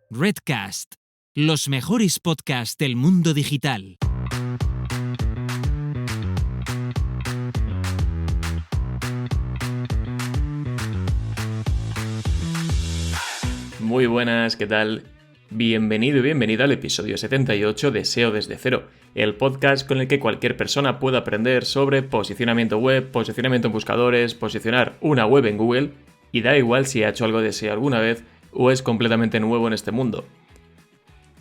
Redcast, los mejores podcasts del mundo digital. Muy buenas, ¿qué tal? Bienvenido y bienvenida al episodio 78 de SEO desde cero, el podcast con el que cualquier persona puede aprender sobre posicionamiento web, posicionamiento en buscadores, posicionar una web en Google, y da igual si ha hecho algo de SEO alguna vez o es completamente nuevo en este mundo.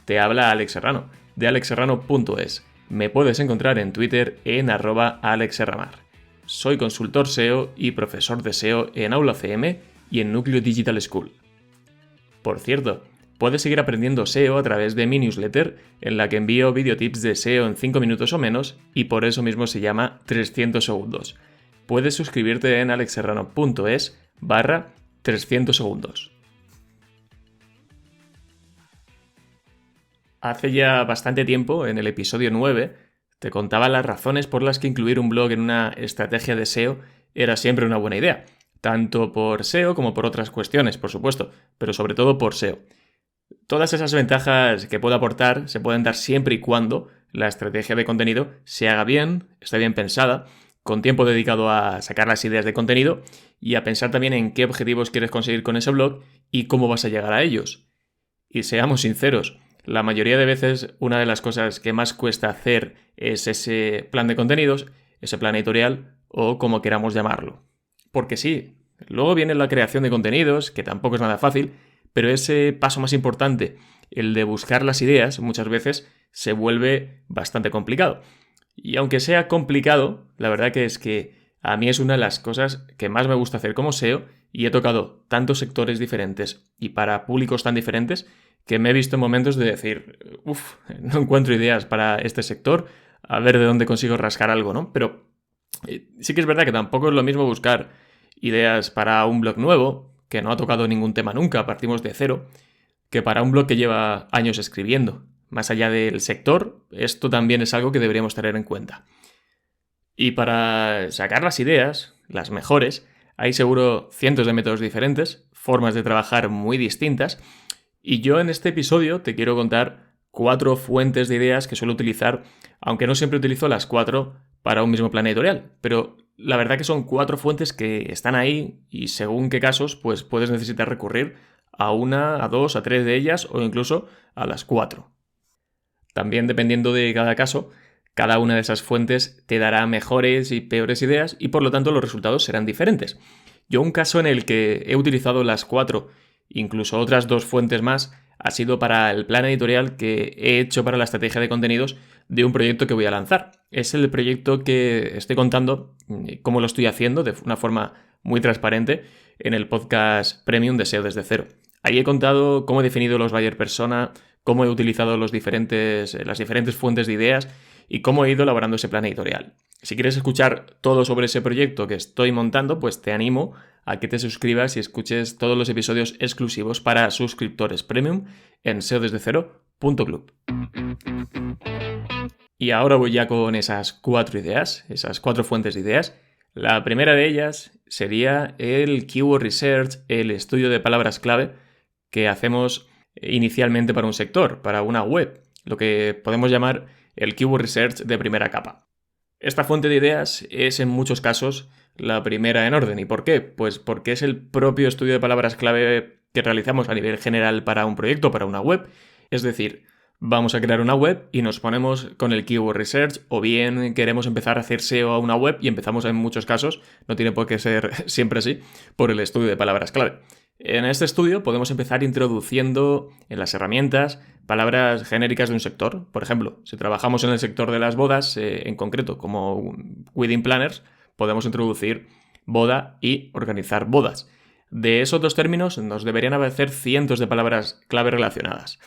Te habla Alex Serrano, de alexserrano.es. Me puedes encontrar en Twitter en @alexserramar. Soy consultor SEO y profesor de SEO en Aula CM y en Núcleo Digital School. Por cierto, puedes seguir aprendiendo SEO a través de mi newsletter, en la que envío videotips de SEO en 5 minutos o menos, y por eso mismo se llama 300 segundos. Puedes suscribirte en alexserrano.es/300 segundos. Hace ya bastante tiempo, en el episodio 9, te contaba las razones por las que incluir un blog en una estrategia de SEO era siempre una buena idea, tanto por SEO como por otras cuestiones, por supuesto, pero sobre todo por SEO. Todas esas ventajas que puede aportar se pueden dar siempre y cuando la estrategia de contenido se haga bien, esté bien pensada, con tiempo dedicado a sacar las ideas de contenido y a pensar también en qué objetivos quieres conseguir con ese blog y cómo vas a llegar a ellos. Y seamos sinceros, la mayoría de veces una de las cosas que más cuesta hacer es ese plan de contenidos, ese plan editorial o como queramos llamarlo. Porque sí, luego viene la creación de contenidos, que tampoco es nada fácil, pero ese paso más importante, el de buscar las ideas, muchas veces se vuelve bastante complicado. Y aunque sea complicado, la verdad que es que a mí es una de las cosas que más me gusta hacer como SEO y he tocado tantos sectores diferentes y para públicos tan diferentes que me he visto en momentos de decir, no encuentro ideas para este sector, a ver de dónde consigo rascar algo, ¿no? Pero sí que es verdad que tampoco es lo mismo buscar ideas para un blog nuevo, que no ha tocado ningún tema nunca, partimos de cero, que para un blog que lleva años escribiendo. Más allá del sector, esto también es algo que deberíamos tener en cuenta. Y para sacar las ideas, las mejores, hay seguro cientos de métodos diferentes, formas de trabajar muy distintas, y yo en este episodio te quiero contar 4 fuentes de ideas que suelo utilizar, aunque no siempre utilizo las 4 para un mismo plan editorial, pero la verdad que son 4 fuentes que están ahí y según qué casos, pues puedes necesitar recurrir a una, a 2, a 3 de ellas o incluso a las 4. También dependiendo de cada caso, cada una de esas fuentes te dará mejores y peores ideas y por lo tanto los resultados serán diferentes. Yo un caso en el que he utilizado las 4, incluso otras 2 fuentes más, ha sido para el plan editorial que he hecho para la estrategia de contenidos de un proyecto que voy a lanzar. Es el proyecto que estoy contando cómo lo estoy haciendo de una forma muy transparente en el podcast Premium de SEO desde cero. Ahí he contado cómo he definido los buyer persona, cómo he utilizado las diferentes fuentes de ideas y cómo he ido elaborando ese plan editorial. Si quieres escuchar todo sobre ese proyecto que estoy montando, pues te animo a que te suscribas y escuches todos los episodios exclusivos para suscriptores premium en seodesdecero.club. Y ahora voy ya con esas 4 ideas, esas 4 fuentes de ideas. La primera de ellas sería el Keyword Research, el estudio de palabras clave que hacemos inicialmente para un sector, para una web, lo que podemos llamar el Keyword Research de primera capa. Esta fuente de ideas es en muchos casos la primera en orden. ¿Y por qué? Pues porque es el propio estudio de palabras clave que realizamos a nivel general para un proyecto, para una web. Es decir, vamos a crear una web y nos ponemos con el Keyword Research, o bien queremos empezar a hacer SEO a una web y empezamos en muchos casos, no tiene por qué ser siempre así, por el estudio de palabras clave. En este estudio podemos empezar introduciendo en las herramientas palabras genéricas de un sector. Por ejemplo, si trabajamos en el sector de las bodas, en concreto como wedding planners, podemos introducir boda y organizar bodas. De esos 2 términos nos deberían aparecer cientos de palabras clave relacionadas.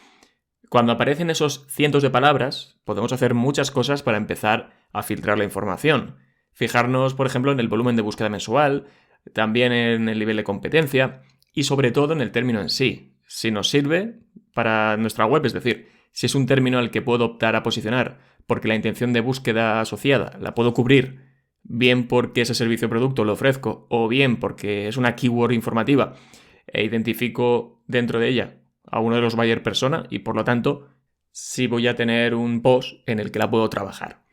Cuando aparecen esos cientos de palabras, podemos hacer muchas cosas para empezar a filtrar la información. Fijarnos, por ejemplo, en el volumen de búsqueda mensual, también en el nivel de competencia y sobre todo en el término en sí. Si nos sirve para nuestra web, es decir, si es un término al que puedo optar a posicionar porque la intención de búsqueda asociada la puedo cubrir, bien porque ese servicio o producto lo ofrezco o bien porque es una keyword informativa e identifico dentro de ella a uno de los buyer persona y por lo tanto sí voy a tener un post en el que la puedo trabajar.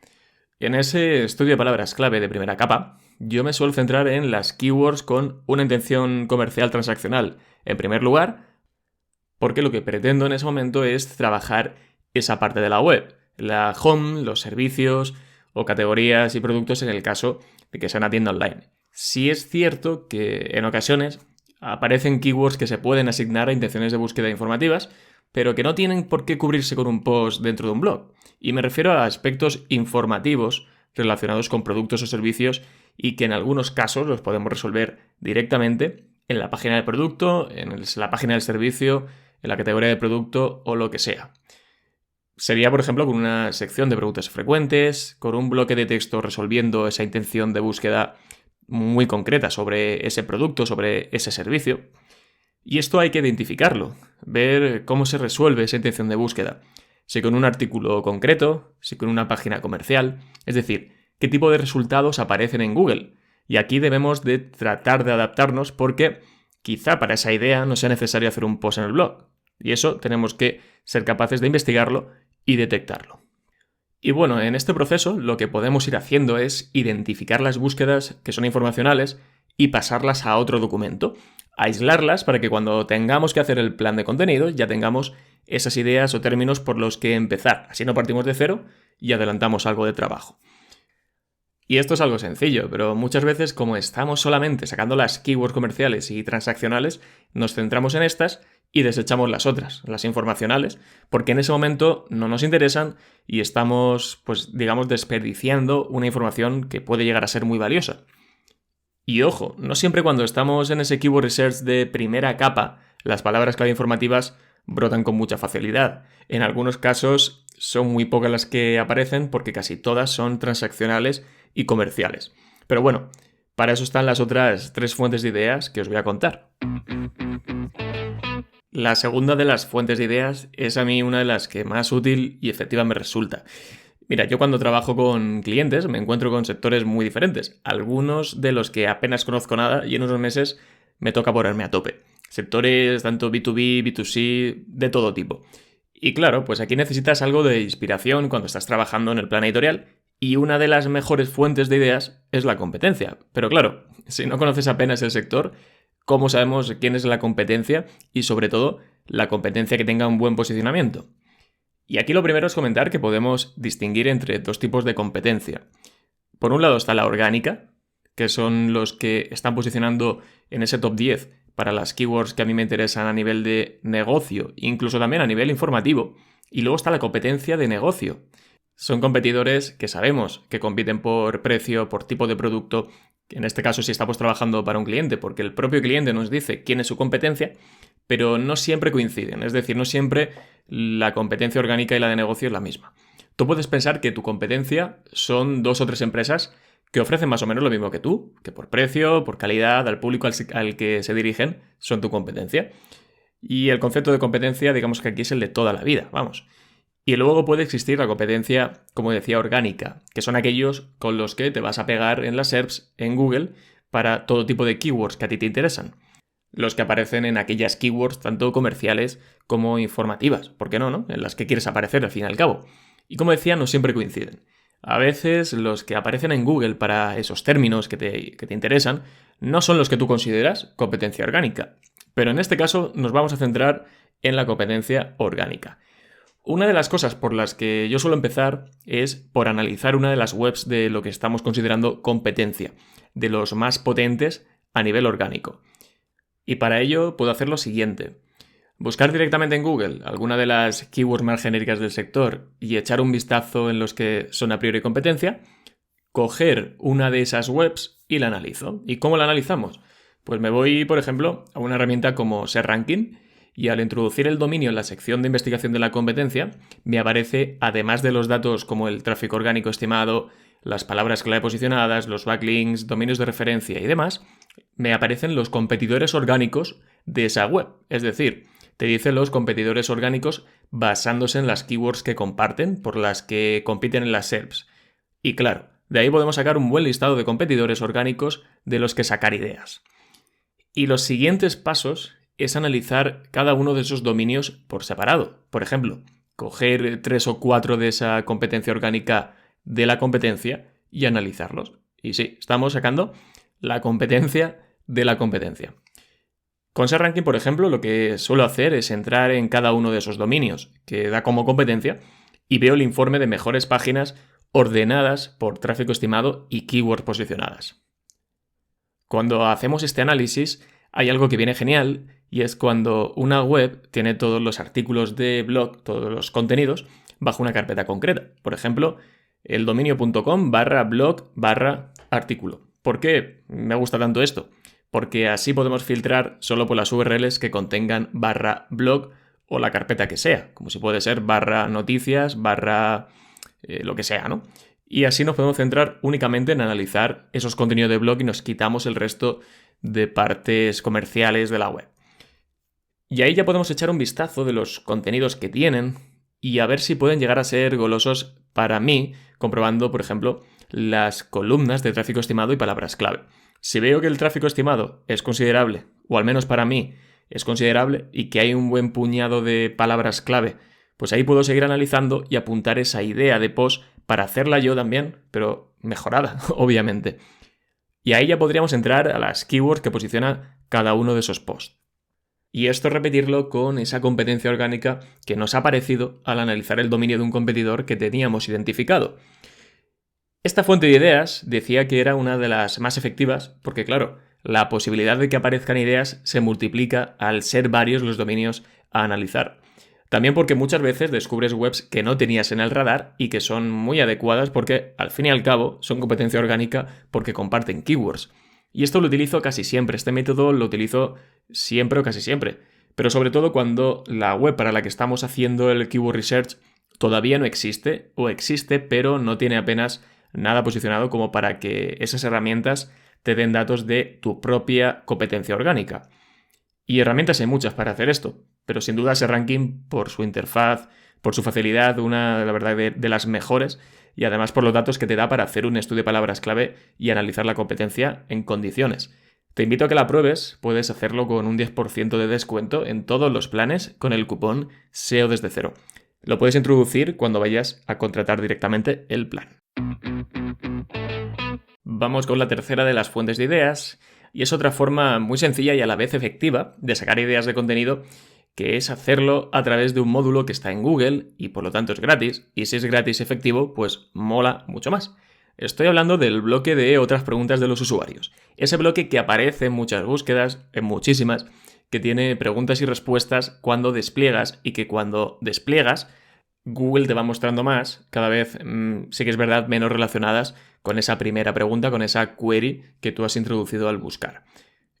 En ese estudio de palabras clave de primera capa, yo me suelo centrar en las keywords con una intención comercial transaccional. En primer lugar, porque lo que pretendo en ese momento es trabajar esa parte de la web, la home, los servicios o categorías y productos en el caso de que sea una tienda online. Sí es cierto que en ocasiones aparecen keywords que se pueden asignar a intenciones de búsqueda informativas, pero que no tienen por qué cubrirse con un post dentro de un blog. Y me refiero a aspectos informativos relacionados con productos o servicios y que en algunos casos los podemos resolver directamente en la página del producto, en la página del servicio, en la categoría de producto o lo que sea. Sería, por ejemplo, con una sección de preguntas frecuentes, con un bloque de texto resolviendo esa intención de búsqueda muy concreta sobre ese producto, sobre ese servicio. Y esto hay que identificarlo, ver cómo se resuelve esa intención de búsqueda. Si con un artículo concreto, si con una página comercial, es decir, qué tipo de resultados aparecen en Google. Y aquí debemos de tratar de adaptarnos porque quizá para esa idea no sea necesario hacer un post en el blog. Y eso tenemos que ser capaces de investigarlo y detectarlo. Y bueno, en este proceso lo que podemos ir haciendo es identificar las búsquedas que son informacionales y pasarlas a otro documento, aislarlas para que cuando tengamos que hacer el plan de contenidos ya tengamos esas ideas o términos por los que empezar. Así no partimos de cero y adelantamos algo de trabajo. Y esto es algo sencillo, pero muchas veces como estamos solamente sacando las keywords comerciales y transaccionales, nos centramos en estas y desechamos las otras, las informacionales, porque en ese momento no nos interesan y estamos, desperdiciando una información que puede llegar a ser muy valiosa. Y ojo, no siempre cuando estamos en ese keyword research de primera capa, las palabras clave informativas brotan con mucha facilidad. En algunos casos son muy pocas las que aparecen porque casi todas son transaccionales y comerciales. Pero bueno, para eso están las otras 3 fuentes de ideas que os voy a contar. La segunda de las fuentes de ideas es a mí una de las que más útil y efectiva me resulta. Mira, yo cuando trabajo con clientes me encuentro con sectores muy diferentes, algunos de los que apenas conozco nada y en unos meses me toca ponerme a tope. Sectores tanto B2B, B2C, de todo tipo. Y claro, pues aquí necesitas algo de inspiración cuando estás trabajando en el plan editorial y una de las mejores fuentes de ideas es la competencia. Pero claro, si no conoces apenas el sector, ¿cómo sabemos quién es la competencia y sobre todo la competencia que tenga un buen posicionamiento? Y aquí lo primero es comentar que podemos distinguir entre 2 tipos de competencia. Por un lado está la orgánica, que son los que están posicionando en ese top 10 para las keywords que a mí me interesan a nivel de negocio, incluso también a nivel informativo. Y luego está la competencia de negocio. Son competidores que sabemos que compiten por precio, por tipo de producto, en este caso si estamos trabajando para un cliente, porque el propio cliente nos dice quién es su competencia, pero no siempre coinciden, es decir, no siempre la competencia orgánica y la de negocio es la misma. Tú puedes pensar que tu competencia son 2 o 3 empresas que ofrecen más o menos lo mismo que tú, que por precio, por calidad, al público al que se dirigen, son tu competencia. Y el concepto de competencia, digamos que aquí es el de toda la vida, vamos. Y luego puede existir la competencia, como decía, orgánica, que son aquellos con los que te vas a pegar en las SERPs, en Google, para todo tipo de keywords que a ti te interesan. Los que aparecen en aquellas keywords tanto comerciales como informativas, ¿por qué no? En las que quieres aparecer al fin y al cabo. Y como decía, no siempre coinciden. A veces los que aparecen en Google para esos términos que te interesan no son los que tú consideras competencia orgánica. Pero en este caso nos vamos a centrar en la competencia orgánica. Una de las cosas por las que yo suelo empezar es por analizar una de las webs de lo que estamos considerando competencia, de los más potentes a nivel orgánico. Y para ello puedo hacer lo siguiente. Buscar directamente en Google alguna de las keywords más genéricas del sector y echar un vistazo en los que son a priori competencia, coger una de esas webs y la analizo. ¿Y cómo la analizamos? Pues me voy, por ejemplo, a una herramienta como SERranking y al introducir el dominio en la sección de investigación de la competencia, me aparece, además de los datos como el tráfico orgánico estimado, las palabras clave posicionadas, los backlinks, dominios de referencia y demás, me aparecen los competidores orgánicos de esa web. Es decir, te dice los competidores orgánicos basándose en las keywords que comparten, por las que compiten en las SERPs. Y claro, de ahí podemos sacar un buen listado de competidores orgánicos de los que sacar ideas. Y los siguientes pasos es analizar cada uno de esos dominios por separado. Por ejemplo, coger 3 o 4 de esa competencia orgánica de la competencia y analizarlos. Y sí, estamos sacando la competencia de la competencia. Con SERranking, por ejemplo, lo que suelo hacer es entrar en cada uno de esos dominios que da como competencia y veo el informe de mejores páginas ordenadas por tráfico estimado y keywords posicionadas. Cuando hacemos este análisis, hay algo que viene genial y es cuando una web tiene todos los artículos de blog, todos los contenidos, bajo una carpeta concreta. Por ejemplo, el dominio.com/blog/artículo. ¿Por qué me gusta tanto esto? Porque así podemos filtrar solo por las URLs que contengan /blog o la carpeta que sea, como si puede ser /noticias, lo que sea, ¿no? Y así nos podemos centrar únicamente en analizar esos contenidos de blog y nos quitamos el resto de partes comerciales de la web. Y ahí ya podemos echar un vistazo de los contenidos que tienen y a ver si pueden llegar a ser golosos para mí, comprobando, por ejemplo, las columnas de tráfico estimado y palabras clave. Si veo que el tráfico estimado es considerable, o al menos para mí es considerable, y que hay un buen puñado de palabras clave, pues ahí puedo seguir analizando y apuntar esa idea de post para hacerla yo también, pero mejorada, obviamente. Y ahí ya podríamos entrar a las keywords que posiciona cada uno de esos posts. Y esto repetirlo con esa competencia orgánica que nos ha aparecido al analizar el dominio de un competidor que teníamos identificado. Esta fuente de ideas decía que era una de las más efectivas porque, claro, la posibilidad de que aparezcan ideas se multiplica al ser varios los dominios a analizar. También porque muchas veces descubres webs que no tenías en el radar y que son muy adecuadas porque, al fin y al cabo, son competencia orgánica porque comparten keywords. Y esto lo utilizo casi siempre, este método lo utilizo siempre o casi siempre. Pero sobre todo cuando la web para la que estamos haciendo el keyword research todavía no existe o existe pero no tiene apenas nada posicionado como para que esas herramientas te den datos de tu propia competencia orgánica. Y herramientas hay muchas para hacer esto, pero sin duda SERranking, por su interfaz, por su facilidad, una, la verdad, de las mejores, y además por los datos que te da para hacer un estudio de palabras clave y analizar la competencia en condiciones. Te invito a que la pruebes, puedes hacerlo con un 10% de descuento en todos los planes con el cupón SEO desde cero. Lo puedes introducir cuando vayas a contratar directamente el plan. Vamos con la tercera de las fuentes de ideas, y es otra forma muy sencilla y a la vez efectiva de sacar ideas de contenido, que es hacerlo a través de un módulo que está en Google y por lo tanto es gratis, y si es gratis y efectivo, pues mola mucho más. Estoy hablando del bloque de otras preguntas de los usuarios. Ese bloque que aparece en muchas búsquedas, en muchísimas, que tiene preguntas y respuestas cuando despliegas y que cuando despliegas Google te va mostrando más, cada vez sí que es verdad, menos relacionadas con esa primera pregunta, con esa query que tú has introducido al buscar.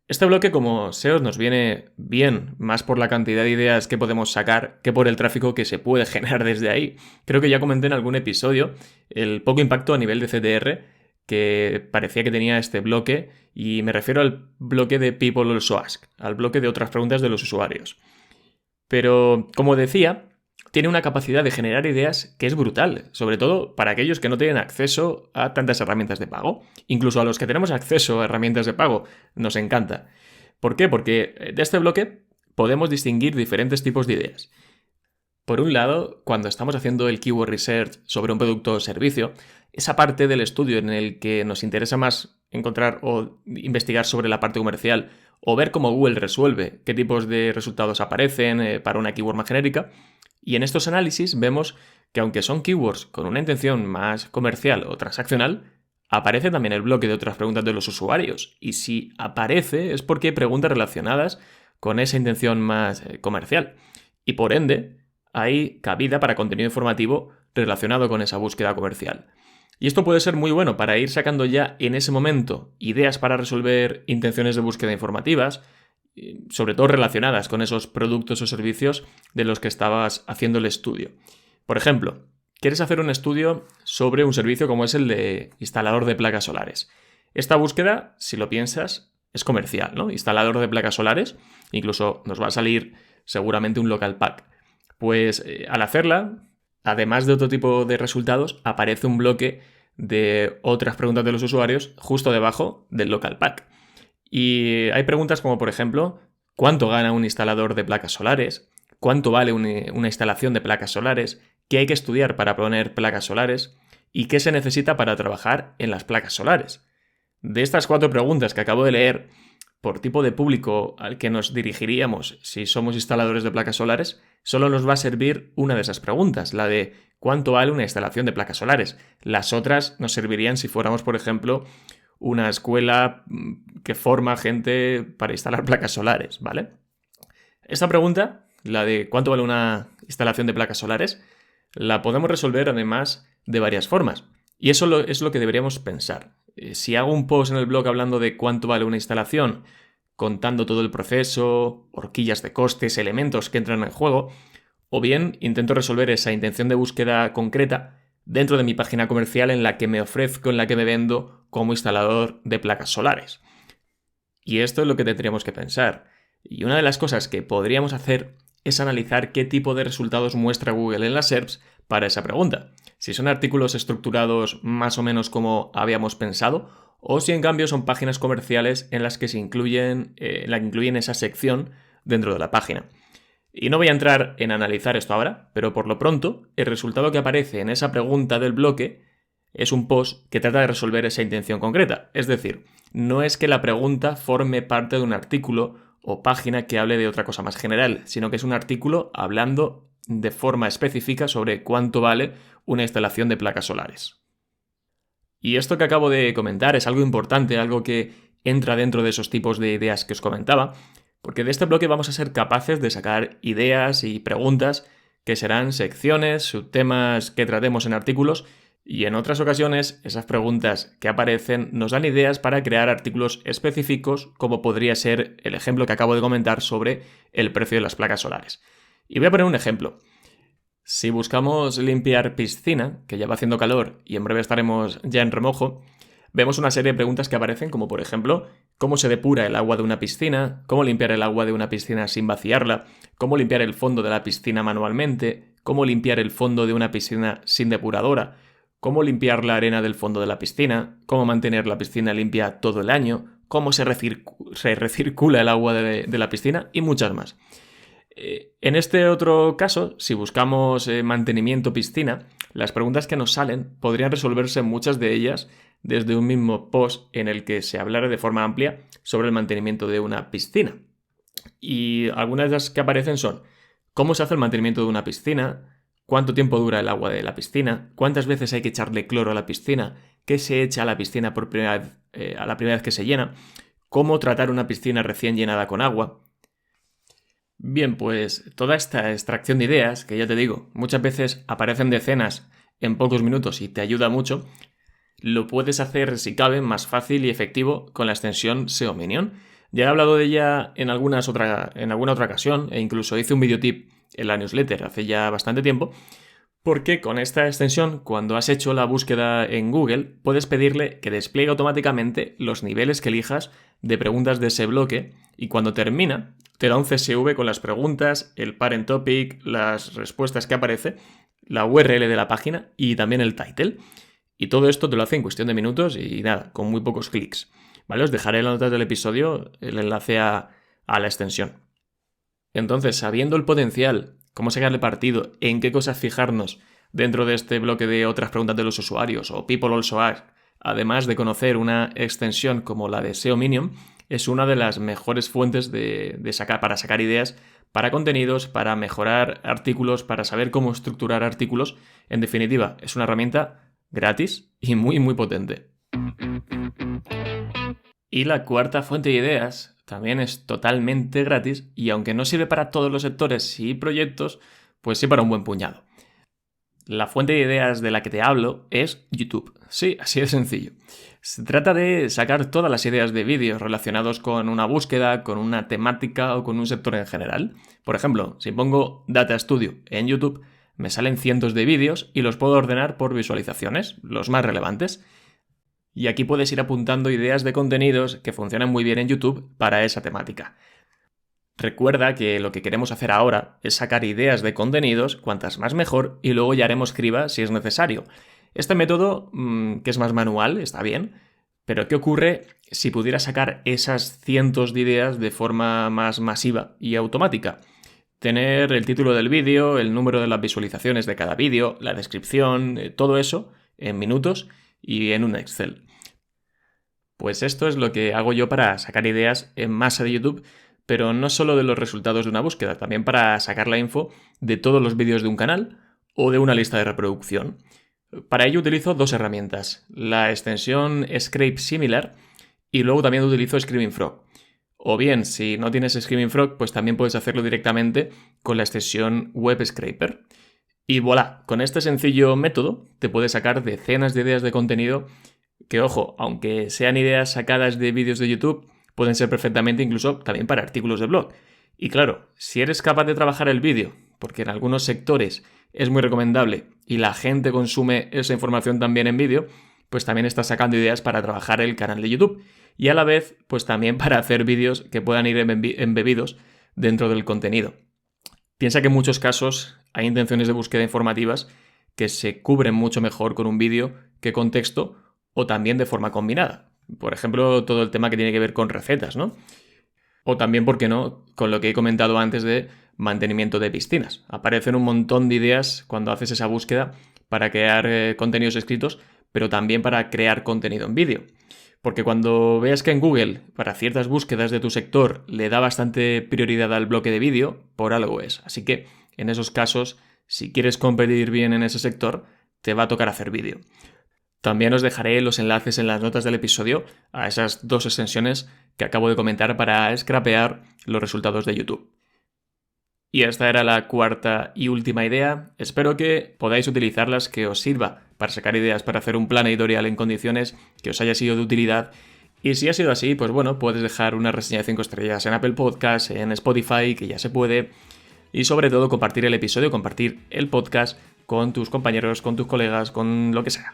Este bloque como SEO nos viene bien, más por la cantidad de ideas que podemos sacar que por el tráfico que se puede generar desde ahí. Creo que ya comenté en algún episodio el poco impacto a nivel de CTR que parecía que tenía este bloque, y me refiero al bloque de People Also Ask, al bloque de otras preguntas de los usuarios. Pero, como decía, tiene una capacidad de generar ideas que es brutal, sobre todo para aquellos que no tienen acceso a tantas herramientas de pago. Incluso a los que tenemos acceso a herramientas de pago, nos encanta. ¿Por qué? Porque de este bloque podemos distinguir diferentes tipos de ideas. Por un lado, cuando estamos haciendo el keyword research sobre un producto o servicio, esa parte del estudio en el que nos interesa más encontrar o investigar sobre la parte comercial o ver cómo Google resuelve qué tipos de resultados aparecen para una keyword más genérica. Y en estos análisis vemos que aunque son keywords con una intención más comercial o transaccional, aparece también el bloque de otras preguntas de los usuarios. Y si aparece es porque hay preguntas relacionadas con esa intención más comercial. Y por ende, hay cabida para contenido informativo relacionado con esa búsqueda comercial. Y esto puede ser muy bueno para ir sacando ya en ese momento ideas para resolver intenciones de búsqueda informativas, sobre todo relacionadas con esos productos o servicios de los que estabas haciendo el estudio. Por ejemplo, quieres hacer un estudio sobre un servicio como es el de instalador de placas solares. Esta búsqueda, si lo piensas, es comercial, ¿no? Instalador de placas solares, incluso nos va a salir seguramente un local pack. Pues al hacerla, además de otro tipo de resultados, aparece un bloque de otras preguntas de los usuarios justo debajo del local pack. Y hay preguntas como, por ejemplo, cuánto gana un instalador de placas solares, cuánto vale una instalación de placas solares, qué hay que estudiar para poner placas solares y qué se necesita para trabajar en las placas solares. De estas 4 preguntas que acabo de leer, por tipo de público al que nos dirigiríamos si somos instaladores de placas solares, solo nos va a servir una de esas preguntas, la de cuánto vale una instalación de placas solares. Las otras nos servirían si fuéramos, por ejemplo, una escuela que forma gente para instalar placas solares, ¿vale? Esta pregunta, la de cuánto vale una instalación de placas solares, la podemos resolver además de varias formas. Y eso es lo que deberíamos pensar. Si hago un post en el blog hablando de cuánto vale una instalación, contando todo el proceso, horquillas de costes, elementos que entran en juego, o bien intento resolver esa intención de búsqueda concreta dentro de mi página comercial en la que me ofrezco, en la que me vendo como instalador de placas solares. Y esto es lo que tendríamos que pensar. Y una de las cosas que podríamos hacer es analizar qué tipo de resultados muestra Google en las SERPs para esa pregunta. Si son artículos estructurados más o menos como habíamos pensado, o si en cambio son páginas comerciales en las que se incluyen esa sección dentro de la página. Y no voy a entrar en analizar esto ahora, pero por lo pronto, el resultado que aparece en esa pregunta del bloque es un post que trata de resolver esa intención concreta. Es decir, no es que la pregunta forme parte de un artículo o página que hable de otra cosa más general, sino que es un artículo hablando de forma específica sobre cuánto vale una instalación de placas solares. Y esto que acabo de comentar es algo importante, algo que entra dentro de esos tipos de ideas que os comentaba, porque de este bloque vamos a ser capaces de sacar ideas y preguntas que serán secciones, subtemas que tratemos en artículos, y en otras ocasiones esas preguntas que aparecen nos dan ideas para crear artículos específicos, como podría ser el ejemplo que acabo de comentar sobre el precio de las placas solares. Y voy a poner un ejemplo. Si buscamos limpiar piscina, que ya va haciendo calor y en breve estaremos ya en remojo, vemos una serie de preguntas que aparecen como por ejemplo, cómo se depura el agua de una piscina, cómo limpiar el agua de una piscina sin vaciarla, cómo limpiar el fondo de la piscina manualmente, cómo limpiar el fondo de una piscina sin depuradora, cómo limpiar la arena del fondo de la piscina, cómo mantener la piscina limpia todo el año, cómo se recircula el agua de la piscina y muchas más. En este otro caso, si buscamos mantenimiento piscina, las preguntas que nos salen podrían resolverse muchas de ellas desde un mismo post en el que se hablara de forma amplia sobre el mantenimiento de una piscina. Y algunas de las que aparecen son cómo se hace el mantenimiento de una piscina, cuánto tiempo dura el agua de la piscina, cuántas veces hay que echarle cloro a la piscina, qué se echa a la piscina a la primera vez que se llena, cómo tratar una piscina recién llenada con agua. Bien, pues toda esta extracción de ideas, que ya te digo, muchas veces aparecen decenas en pocos minutos y te ayuda mucho, lo puedes hacer, si cabe, más fácil y efectivo con la extensión SEO Minion. Ya he hablado de ella en alguna otra ocasión e incluso hice un videotip en la newsletter hace ya bastante tiempo, porque con esta extensión, cuando has hecho la búsqueda en Google, puedes pedirle que despliegue automáticamente los niveles que elijas de preguntas de ese bloque y cuando termina, te da un CSV con las preguntas, el parent topic, las respuestas que aparece, la URL de la página y también el title. Y todo esto te lo hace en cuestión de minutos y nada, con muy pocos clics. ¿Vale? Os dejaré en las notas del episodio el enlace a la extensión. Entonces, sabiendo el potencial, cómo sacarle partido, en qué cosas fijarnos dentro de este bloque de otras preguntas de los usuarios o People Also Ask, además de conocer una extensión como la de SEO Minion, es una de las mejores fuentes para sacar ideas para contenidos, para mejorar artículos, para saber cómo estructurar artículos. En definitiva, es una herramienta gratis y muy, muy potente. Y la cuarta fuente de ideas también es totalmente gratis y aunque no sirve para todos los sectores y proyectos, pues sí para un buen puñado. La fuente de ideas de la que te hablo es YouTube. Sí, así de sencillo. Se trata de sacar todas las ideas de vídeos relacionados con una búsqueda, con una temática o con un sector en general. Por ejemplo, si pongo Data Studio en YouTube, me salen cientos de vídeos y los puedo ordenar por visualizaciones, los más relevantes. Y aquí puedes ir apuntando ideas de contenidos que funcionan muy bien en YouTube para esa temática. Recuerda que lo que queremos hacer ahora es sacar ideas de contenidos, cuantas más mejor, y luego ya haremos criba si es necesario. Este método, que es más manual, está bien, Pero ¿qué ocurre si pudiera sacar esas cientos de ideas de forma más masiva y automática? Tener el título del vídeo, el número de las visualizaciones de cada vídeo, la descripción, todo eso en minutos y en un Excel. Pues esto es lo que hago yo para sacar ideas en masa de YouTube, pero no solo de los resultados de una búsqueda, también para sacar la info de todos los vídeos de un canal o de una lista de reproducción. Para ello utilizo dos herramientas, la extensión Scrape Similar y luego también utilizo Screaming Frog. O bien, si no tienes Screaming Frog, pues también puedes hacerlo directamente con la extensión Web Scraper. Y voilà, con este sencillo método te puedes sacar decenas de ideas de contenido que, ojo, aunque sean ideas sacadas de vídeos de YouTube, pueden ser perfectamente incluso también para artículos de blog. Y claro, si eres capaz de trabajar el vídeo, porque en algunos sectores es muy recomendable y la gente consume esa información también en vídeo, pues también estás sacando ideas para trabajar el canal de YouTube. Y a la vez, pues también para hacer vídeos que puedan ir embebidos dentro del contenido. Piensa que en muchos casos hay intenciones de búsqueda informativas que se cubren mucho mejor con un vídeo que con texto o también de forma combinada. Por ejemplo, todo el tema que tiene que ver con recetas, ¿no? O también, ¿por qué no?, con lo que he comentado antes de mantenimiento de piscinas. Aparecen un montón de ideas cuando haces esa búsqueda para crear contenidos escritos, pero también para crear contenido en vídeo. Porque cuando veas que en Google, para ciertas búsquedas de tu sector, le da bastante prioridad al bloque de vídeo, por algo es. Así que, en esos casos, si quieres competir bien en ese sector, te va a tocar hacer vídeo. También os dejaré los enlaces en las notas del episodio a esas dos extensiones que acabo de comentar para scrapear los resultados de YouTube. Y esta era la cuarta y última idea. Espero que podáis utilizarlas, que os sirva para sacar ideas para hacer un plan editorial en condiciones, que os haya sido de utilidad. Y si ha sido así, pues bueno, puedes dejar una reseña de 5 estrellas en Apple Podcasts, en Spotify, que ya se puede. Y sobre todo compartir el episodio, compartir el podcast con tus compañeros, con tus colegas, con lo que sea.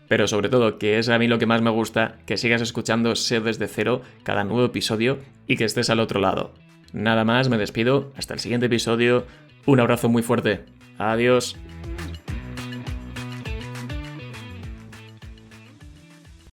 Pero sobre todo, que es a mí lo que más me gusta, que sigas escuchando SEO desde cero cada nuevo episodio y que estés al otro lado. Nada más, me despido. Hasta el siguiente episodio. Un abrazo muy fuerte. Adiós.